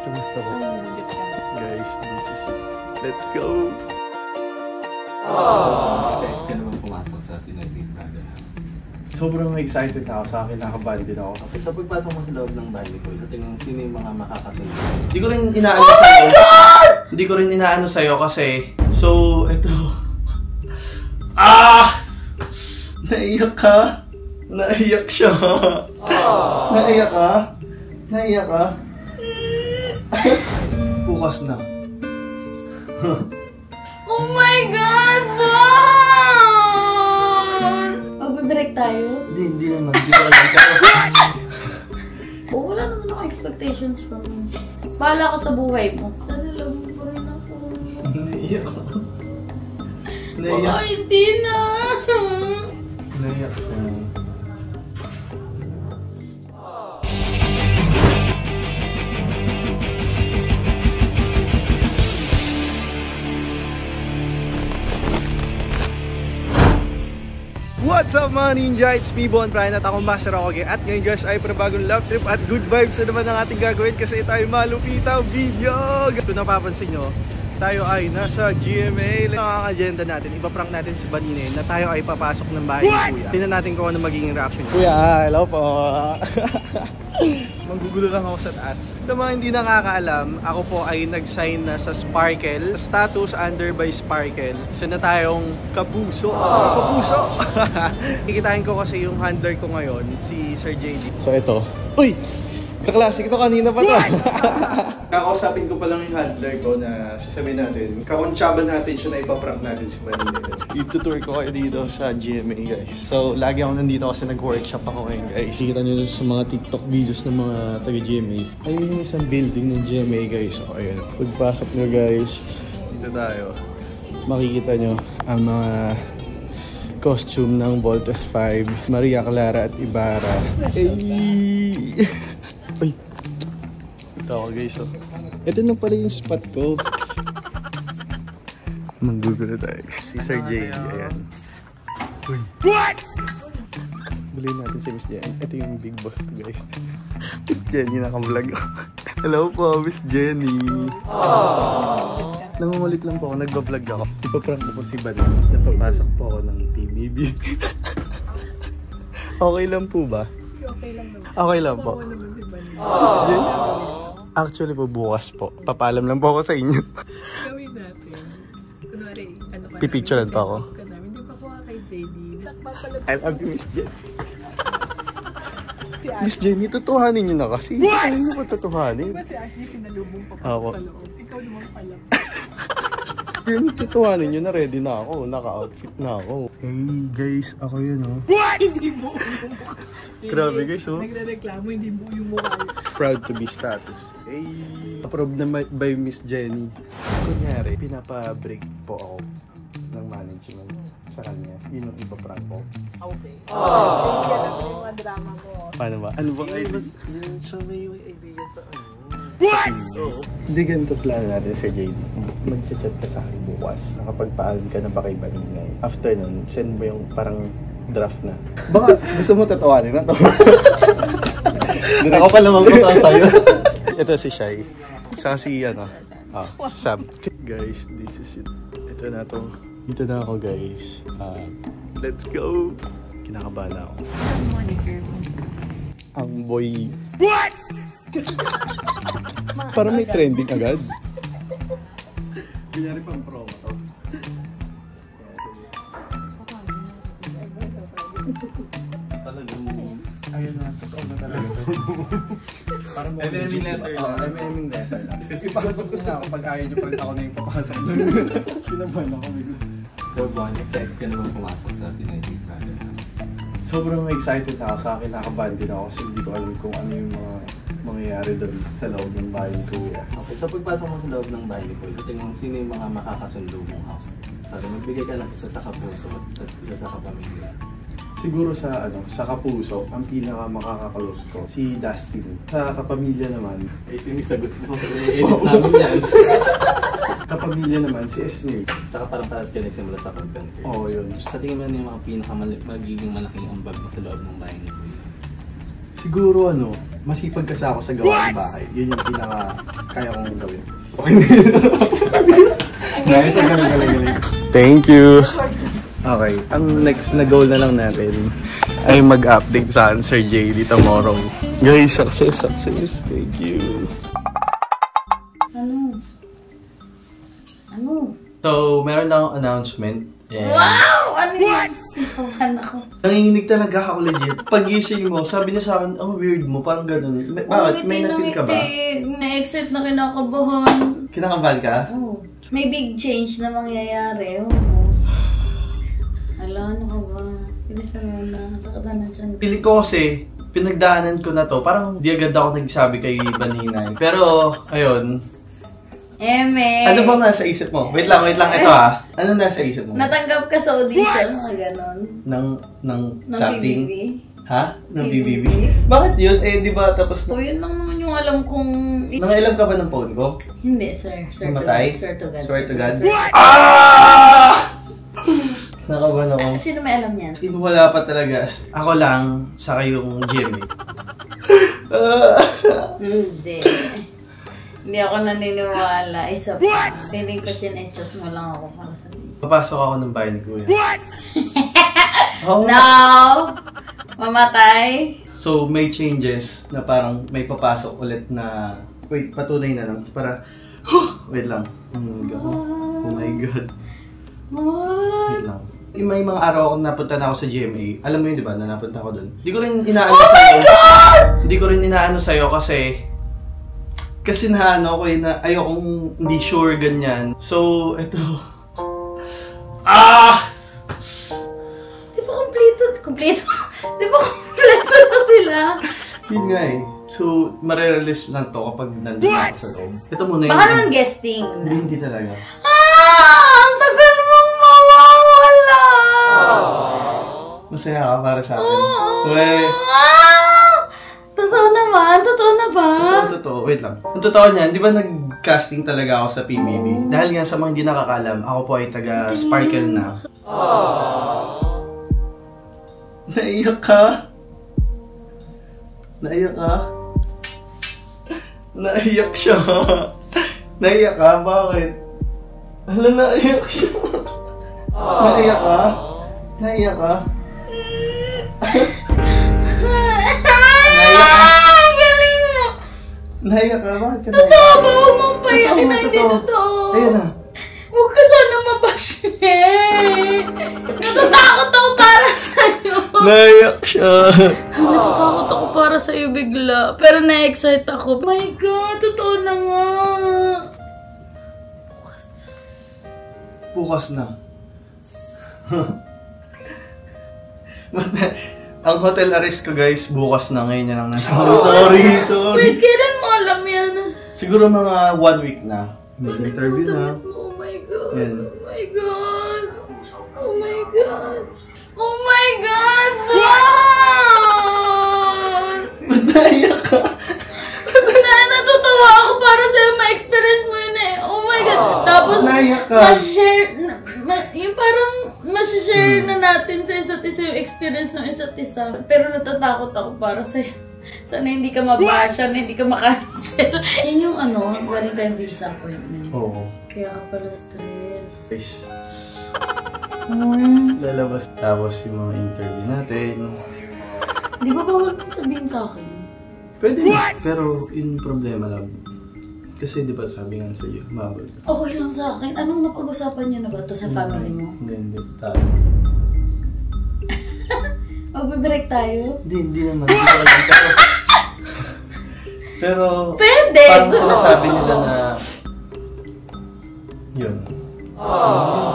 Kamusta po? Guys, this is it. Let's go! Excited ka naman pumasok sa Tinoy Brother House. Sobrang excited na ako sa akin, nakabahan din ako. Okay, so pagpasok mo sa loob ng bahay ko, sa tingin mo sino yung mga makakasunod? Hindi ko rin inaano sa'yo. Hindi ko rin inaano sa'yo kasi, so, ito. Naiyak ka? Naiyak siya. Naiyak ka? Naiyak ka? Bukas na. Oh my God, Bon! Magbe-break tayo? Hindi naman. Hindi ko alam ka. Wala naman ako expectations from you. Bahala ka sa buhay mo. Nalala mo pa rin ako. Naiyak ka. Baka hindi na. Naiyak ka. What's up mga ninja? It's me, Bon Brian at ako Master Roque. At ngayon guys ay bagong love trip at good vibes na naman ang ating gagawin kasi ito ay malupitang video. Guys, kung napapansin nyo, tayo ay nasa GMA. Ang agenda natin, ipaprank natin si Banine na tayo ay papasok ng bahay ni Kuya. Tingnan natin kung ano magiging reaction niya. Kuya, hello po. Manggugulo lang ako sa taas. Sa mga hindi nakakaalam, ako po ay nag-sign na sa Sparkle. Status under by Sparkle. Isa na tayong kapuso. Kapuso! Kikitain ko kasi yung handler ko ngayon, si Sir JD. So ito. Uy! Kaklase ito kanina pa to. Kakausapin ko pa lang yung handler ko na sasabihin natin. Kakontsaban natin siya na ipaprank natin si Manila. Itutour ko kayo dito sa GMA guys. So lagi ako nandito kasi nag-workshop ako ngayon guys. Nakikita nyo sa mga TikTok videos ng mga taga-GMA. Ayun yung isang building ng GMA guys. So ayun. Pagpasok nyo guys, dito tayo. Makikita nyo ang mga costume ng Voltes 5, Maria Clara at Ibarra. Hey! Uy! Ito ako guys, oh. Ito na pala yung spot ko. Manggugulo tayo. Si Sir J. Ayan. Uy! What?! Buliin natin si Miss Jenny. Ito yung big boss ko guys. Miss Jenny naka-vlog. Hello po, Miss Jenny. Nangungulit lang po ako. Nagba-vlog ako. Ipaprank ko po si Banay. Napapasok po ako ng TVB. Okay lang po ba? Okay lang naman. Okay lang po. Actually po bukas po. Papaalam lang po ako sa inyo. Gawin natin. Kunwari, ano ka Pipicturean pa ako. Hindi pa ko kay JD. I love you, Miss Jenny. Miss Jenny, tutuhanin nyo na kasi. Ano nyo ba tutuhanin? Diba si Ashley sinalubong pa Ako. sa loob? Ikaw naman pala. Yun, tutuhanin nyo na. Ready na ako. Naka-outfit na ako. Hey guys, ako yun oh. Hindi buo yung mukha. Grabe guys oh. Nagre-reklamo, hindi buo yung mukha. Proud to be status. Hey! Approved na by Miss Jenny. Kunyari, pinapa-break po ako ng management sa kanya. Yun ang iba-prank ko. Okay. Hindi alam mo yung mga drama ko. Paano ba? Ano bang idea? Siya may idea sa ano? Hindi ganito plano natin, Sir JD. Mag-chat ka sa akin bukas. Nakapagpaalam ka na ba kay Baningay? After nun, send mo yung parang draft na. Baka gusto mo tatawanin na to. Ako pa lamang ko sa'yo. Ito si Shai. Saka si ano. Si Sam. Guys, this is it. Ito na to. Dito na ako guys. Let's go! Kinakabahan ako. Ang boy. What?! Para may trending agad. Kunyari pang promo to. Talagang ayun na, totoo na talaga to. Parang MMing letter lang. MMing letter lang. Ipasok nyo na ako pag ayaw nyo pa rin ako na yung papasok. Sinabahan ako. So Bon, excited ka naman pumasok sa Tinoy Brother House. Sobrang excited na ako sa akin. Nakabahan din ako kasi hindi ko alam kung ano yung mga mangyayari doon sa loob ng bahay ni Kuya. Okay, so pagpasok mo sa loob ng bahay ko, sa tingin mo sino yung mga makakasundo mong house? Sabi, magbigay ka ng isa sa kapuso at isa sa kapamilya. Siguro sa kapuso, ang pinaka makakaklose ko, si Dustin. Sa kapamilya naman, Ay, sinisagot mo. I-edit namin yan. kapamilya naman, si Esme. Tsaka parang paras ka nagsimula sa content. Oo, yun. Sa tingin mo yung mga magiging malaking ambag mo sa loob ng bahay ni Kuya? Siguro masipag kasi ako sa gawa ng bahay. Yun yung kaya kong gawin. Okay. Nice, galing. Thank you. Okay, ang next na goal na lang natin ay mag-update sa Sir JD tomorrow. Guys, success. Thank you. Ano? So, meron na akong announcement. And Wow! Ano yan? Nakabahan ako. nanginginig talaga ako legit. Pag-gising mo, sabi niya sa akin, ang weird mo, parang ganun. Bakit? May na-feel ka ba? Na-excite na kinakabahan. Kinakabahan ka? Oh. May big change na mangyayari. Oh. Ala, ano ka ba? Pilisan mo na. Sakit na nandiyan. Pili ko kasi, pinagdaanan ko na to. Parang di agad ako nagsabi kay Baninay. Pero, ayun. Eme! Ano bang nasa isip mo? Wait lang. Ito ha. Ano nasa isip mo? Natanggap ka sa audition, mga ganon. Ng something? BBB. Ha? Ng BBB? BBB? Bakit yun? Eh, di ba tapos... So, yun lang naman yung alam kong... Nangailam ka ba ng phone ko? Hindi, sir. Swear to Mamatay? God. Swear to God. Swear to God? Swear to God. Nakabahan ako. Sino may alam niyan? Sino wala pa talaga? Ako lang, saka yung Jimmy. Hindi. Hindi ako naniniwala. Isa pa. Tinig ko sinetsos mo lang ako para sa iyo. Papasok ako ng bahay ni Kuya. Oh. No! Mamatay? So, may changes na parang may papasok ulit na... Wait, patunay na lang. Para... Wait lang. Oh my God. What? Wait lang. May mga araw ako napunta na ako sa GMA. Alam mo yun, di ba, na napunta ako doon. Hindi ko rin inaano sa'yo. Hindi ko rin inaano sa'yo kasi naano ko na ayokong hindi sure ganyan. So, eto. Di ba kompleto? Di ba kompleto na sila? Yun nga eh. So, marerelease lang to kapag nandun ako sa loob. Ito muna yun. Baka naman guesting. Hindi talaga. Ang tagal mong mawawala! Masaya ka para sa akin. Oo! Weh. Totoo naman? Totoo na ba? Totoo. Wait lang. Ang totoo niyan, di ba nag-casting talaga ako sa PBB? Dahil nga sa mga hindi nakakalam, ako po ay taga-Sparkle na. Naiyak ka? Naiyak ka? Naiyak siya. Naiyak ka? Bakit? Hala, naiyak siya. Naiyak ka? Naiyak ka? Naiyak ka? Galing mo! Naiyak ka? Bakit ka naiyak? Totoo ba? Huwag mong payakin na hindi totoo. Ayun na. Huwag ka sana mabash eh. Natatakot ako para sa'yo. Naiyak siya. Natatakot ako para sa'yo bigla. Pero na-excite ako. Oh my God, totoo na nga. Bukas na. Ang hotel arrest ko guys, bukas na. Ngayon na lang na. Sorry. Wait, kailan mo alam yan? Siguro mga 1 week na. May interview na. Oh my God. Yan. Oh my God. Oh my God. Oh my God! Wow! Ba't naiyak ka? Natutuwa ako para sa'yo ma-experience mo yun eh. Oh my God. Tapos, naiyak ka. yung parang ma-share na natin sa isa't isa yung experience ng isa't isa. Pero natatakot ako para sa'yo. Sana hindi ka mabasa, sana hindi ka makancel. Yan yung galing tayong visa appointment. Oo. Kaya ka pala stress. Guys, lalabas. Tapos yung mga interview natin. Di ba bawal mong sabihin sa akin? Pwede. Pero yung problema lang. Kasi di ba sabi nga sa'yo, mabal. Okay lang sa akin. Anong napag-usapan niyo na ba ito sa family mo? Hindi. Tayo. Magbe-break tayo? Hindi naman. Hindi ko alam tayo. Pero, Pwede! parang sinasabi nila na yun.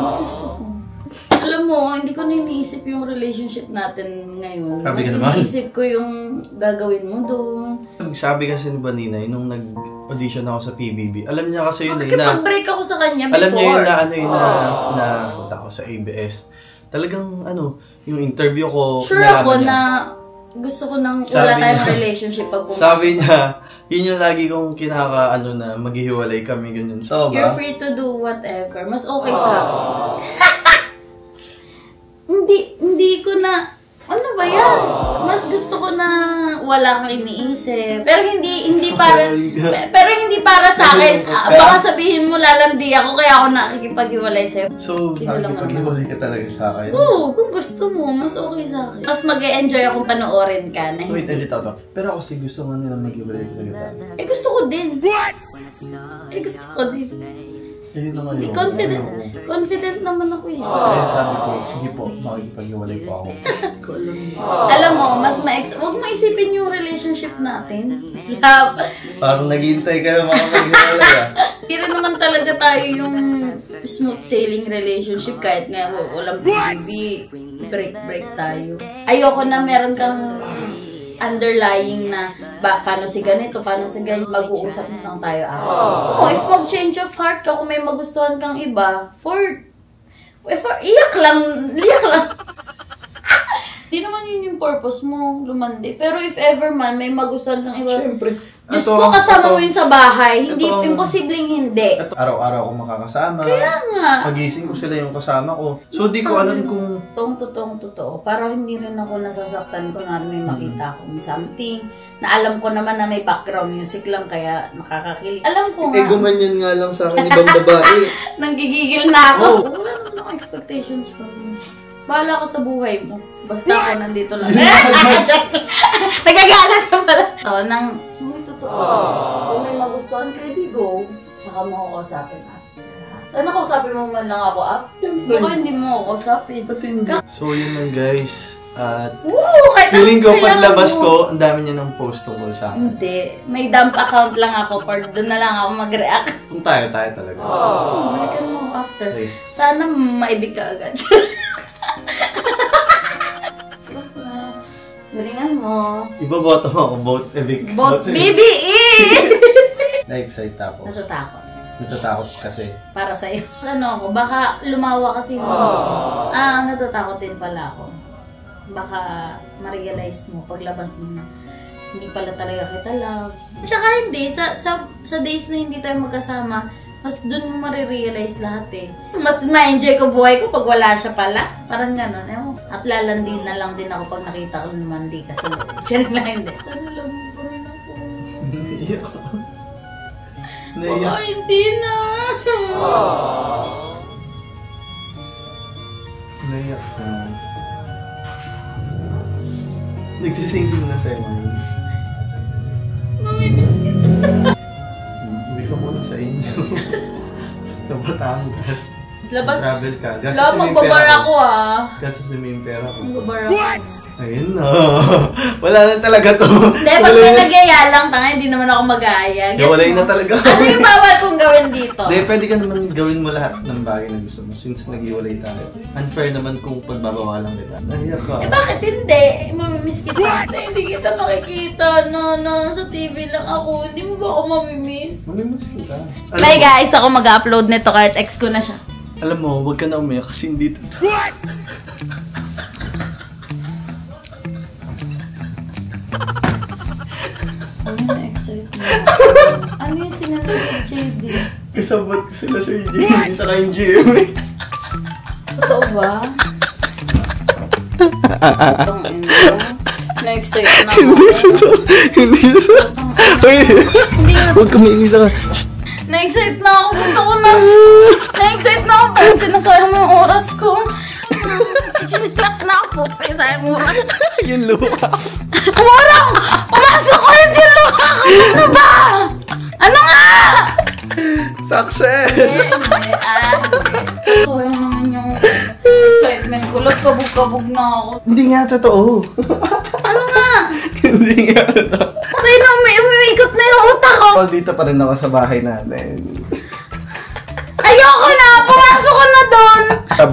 Mas gusto ko. Alam mo, hindi ko na iniisip yung relationship natin ngayon. Sabi ka Mas naman. iniisip ko yung gagawin mo doon. Sabi kasi ni Baninay, nung nag-audition ako sa PBB, alam niya kasi yun eh, na... Nakikipag-break ako sa kanya before. Alam niya yun na na punta ako sa ABS. Talagang yung interview ko, Sure ako na gusto ko nang wala tayong relationship pag pumasok. Sabi niya, yun yung lagi kong na maghihiwalay kami, ganyan. So, You're free to do whatever. Mas okay sa akin. Hindi ko na Ano ba yan? Mas gusto ko na wala kang iniisip. Pero hindi para sa akin. Baka sabihin mo lalandi ako kaya ako nakikipag-iwalay sa'yo. So, nakikipag-iwalay ka talaga sa akin? Oo, kung gusto mo, mas okay sa akin. Mas mag-e-enjoy akong panoorin ka na Wait, edit ako to. Pero ako kasi gusto nga nila mag-iwalay talaga tayo. Eh, gusto ko din. What? Eh, gusto ko din. Yun naman yun. Confident naman ako eh. Kaya sabi ko, sige po, makikipag-iwalay po ako. Alam mo, huwag mo isipin yung relationship natin. Parang naghihintay ka na makapag-iwalay ah. Hindi rin naman talaga tayo yung smooth sailing relationship kahit nga walang baby, break tayo. Ayoko na meron kang underlying na paano si ganito, paano si ganito, mag-uusap na lang tayo after. If mag-change of heart ka, kung may magustuhan kang iba, iyak lang. Di naman yun yung purpose mo, lumandi. Pero if ever man, may magustuhan kang iba, Siyempre. Diyos ko, kasama mo yun sa bahay, imposibleng hindi. Araw-araw ako makakasama. Kaya nga. Pagising ko sila yung kasama ko. So, di ko alam kung... Totoo. Para hindi rin ako nasasaktan ko na may makita akong something. Na alam ko naman na may background music lang, kaya nakakakilig. Alam ko nga. gumanyan nga lang sa akin ibang babae. Nanggigigil na ako. Wala naman akong expectations from you. Bahala ka sa buhay mo. Basta ako nandito lang. Nagagalat ka pala. Totoo. Kung may magustuhan kayo, di go. Saka mo ako kausapin after. Sana kausapin mo man lang ako after. Baka hindi mo ako kausapin. So, yun lang guys. At feeling ko paglabas ko, ang dami niya ng post tungkol sa akin. Hindi. May dump account lang ako for doon na lang ako mag-react. Kung tayo talaga. Balikan mo after. Okay. Sana maibig ka agad. Galingan mo. Ibaboto mo ako, vote evict. Vote BBE! Na-excite tapos. Natatakot kasi. Para sa'yo. Ano ako, baka lumawa kasi mo. Natatakot din pala ako. Baka ma-realize mo, paglabas mo na hindi pala talaga kita love. Tsaka hindi, sa days na hindi tayo magkasama, mas dun mo marirealize lahat eh. Mas ma-enjoy ko buhay ko pag wala siya pala. Parang gano'n. At lalandi na lang din ako pag nakita ko naman di kasi siya lang hindi. Sana lang mo rin ako. Baka hindi na. Naiyak na. Nagsisingin na sa'yo ngayon. Mamimiss kita. Uwi ka muna sa inyo. Sa Batangas. Labas. Travel ka. Magbabar ako Gastos mo yung pera ko. Magbabar ako. Ayun na. Wala na talaga to. Hindi, pag may nagyaya lang, hindi naman ako mag-aaya. Gawalay na talaga. Ano yung bawal kong gawin dito? Hindi, pwede ka naman gawin mo lahat ng bagay na gusto mo since nag-iwalay tayo. Unfair naman kung pagbabawalan kita. Nahiyak ka. Bakit hindi? Mamimiss kita. Hindi kita makikita. No, sa TV lang ako. Hindi mo ba ako mamimiss? Mamimiss kita. Bye guys, ako mag-upload nito kahit ex ko na siya. Alam mo, huwag ka na umiyak kasi hindi ito. Ano yung sinabi sa JD? Kasabot ko sila sa JD, saka yung GMA. Totoo ba? Itong na-excite na ako. Hindi totoo. Huwag ka may isa ka. Na-excite na ako. Gusto ko na. Na-excite na ako. Bakit sinasayang mo yung oras ko? Chinilas na ako. Sayang mo oras. Yung luha. Warang! Pumasok ko rin yung luha ko! Ano ba? Ano nga? Success! So, yung naman yung excitement ko. Kabog-kabog na ako. Hindi nga totoo. Ano nga? Hindi nga totoo. Patay na, umiikot na yung utak ko. Dito pa rin ako sa bahay natin. Ayoko na! Pumasok ko na doon!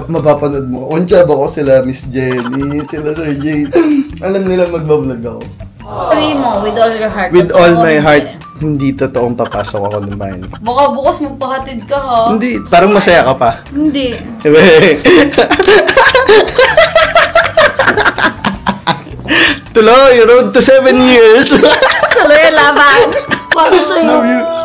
Mapapanood mo. On-job ako sila Miss Jenny, sila Sir Jay. Alam nila magbablog ako. Sabihin mo, with all your heart. With all my heart, hindi totoong papasok ako ng bahay. Baka bukas magpahatid ka ha? Hindi, parang masaya ka pa. Hindi. Tuloy, road to 7 years. Tuloy ang laban. Para sa'yo. Love you.